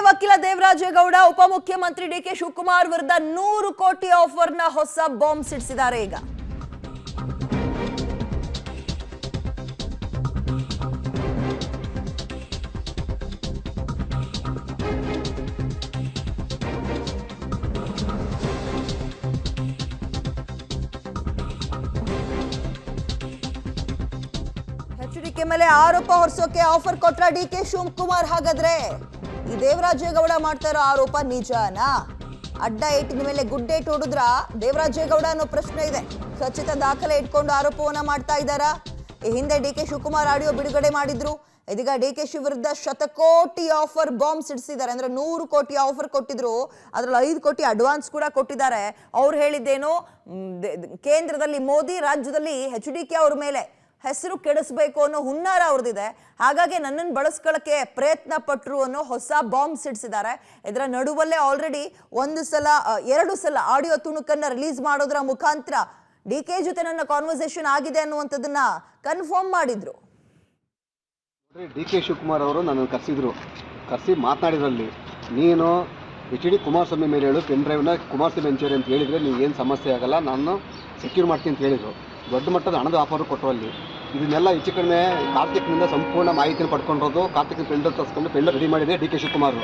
ವಕೀಲ ದೇವರಾಜೇಗೌಡ ಉಪಮುಖ್ಯಮಂತ್ರಿ ಡಿಕೆ ಶಿವಕುಮಾರ್ ವಿರುದ್ಧ 100 ಕೋಟಿ ಆಫರ್ನ ಹೊಸ ಬಾಂಬ್ ಸಿಡಿಸಿದ್ದಾರೆ. ಈಗ HDK ಮೇಲೆ ಆರೋಪ ಹೊರಿಸೋಕೆ ಆಫರ್ ಕೊಟ್ರ ಡಿಕೆ ಶಿವಕುಮಾರ್. ಹಾಗಾದ್ರೆ ಈ ದೇವರಾಜೇಗೌಡ ಮಾಡ್ತಾ ಇರೋ ಆರೋಪ ನಿಜನಾ? ಅಡ್ಡ ಏಟಿನ ಮೇಲೆ ಗುಡ್ಡೇಟ್ ಹೊಡೆದ್ರ ದೇವರಾಜೇಗೌಡ ಅನ್ನೋ ಪ್ರಶ್ನೆ ಇದೆ. ಖಚಿತ ದಾಖಲೆ ಇಟ್ಕೊಂಡು ಆರೋಪವನ್ನ ಮಾಡ್ತಾ ಇದ್ದಾರಾ? ಈ ಹಿಂದೆ ಡಿಕೆ ಶಿವಕುಮಾರ್ ಆಡಿಯೋ ಬಿಡುಗಡೆ ಮಾಡಿದ್ರು. ಇದೀಗ ಡಿಕೆ ಶಿ ವಿರುದ್ಧ 100 ಕೋಟಿ ಆಫರ್ ಬಾಂಬ್ ಸಿಡಿಸಿದ್ದಾರೆ. ಅಂದ್ರೆ 100 ಕೋಟಿ ಆಫರ್ ಕೊಟ್ಟಿದ್ರು, ಅದ್ರಲ್ಲಿ 5 ಕೋಟಿ ಅಡ್ವಾನ್ಸ್ ಕೂಡ ಕೊಟ್ಟಿದ್ದಾರೆ. ಅವ್ರು ಹೇಳಿದ್ದೇನು, ಕೇಂದ್ರದಲ್ಲಿ ಮೋದಿ, ರಾಜ್ಯದಲ್ಲಿ HDK ಅವ್ರ ಮೇಲೆ ಹೆಸರು ಕೆಡಿಸ್ಬೇಕು ಅನ್ನೋ ಹುನ್ನಾರ ಅವ್ರದಿದೆ. ಹಾಗಾಗಿ ನನ್ನನ್ನು ಬಳಸ್ಕೊಳ್ಳಕ್ಕೆ ಪ್ರಯತ್ನ ಪಟ್ಟರು ಅನ್ನೋ ಹೊಸ ಬಾಂಬ್ ಸಿಡಿಸಿದ್ದಾರೆ. ಇದರ ನಡುವಲ್ಲೇ ಆಲ್ರೆಡಿ 2 ಸಲ ಆಡಿಯೋ ತುಣುಕನ್ನ ರಿಲೀಸ್ ಮಾಡೋದ್ರ ಮುಖಾಂತರ ಡಿಕೆ ಜೊತೆ ನನ್ನ ಕಾನ್ವರ್ಸೇಷನ್ ಆಗಿದೆ ಅನ್ನುವಂಥದ್ದನ್ನ ಕನ್ಫರ್ಮ್ ಮಾಡಿದ್ರು. ಡಿಕೆ ಶಿವಕುಮಾರ್ ಅವರು ನನ್ನನ್ನು ಕರೆಸಿ ಮಾತನಾಡಿದ್ರಲ್ಲಿ, ನೀನು HD ಕುಮಾರಸ್ವಾಮಿ ಮೇಲೆ ಹೇಳು, ಪೆನ್ ಡ್ರೈವ್ನ ಕುಮಾರಸ್ವಾಮಿ ಹಂಚೇರಿ ಅಂತ ಹೇಳಿದರೆ ನೀವು ಏನು ಸಮಸ್ಯೆ ಆಗಲ್ಲ, ನಾನು ಸೆಕ್ಯೂರ್ ಮಾಡ್ತೀನಿ ಅಂತ ಹೇಳಿದರು. ದೊಡ್ಡ ಮಟ್ಟದ ಹಣದ ಆಫರ್ ಕೊಟ್ಟರು. ಅಲ್ಲಿ ಇದನ್ನೆಲ್ಲ ಹೆಚ್ಚು ಕಡಿಮೆ ಕಾರ್ತಿಕ್ನಿಂದ ಸಂಪೂರ್ಣ ಮಾಹಿತಿನ ಪಡ್ಕೊಂಡಿರೋದು. ಕಾರ್ತಿಕ್ ಪೆಂಡಲ್ ತರಿಸ್ಕೊಂಡು ಪೆಂಡಲ್ ರೆಡಿ ಮಾಡಿದೆ ಡಿಕೆ ಶಿವಕುಮಾರ್.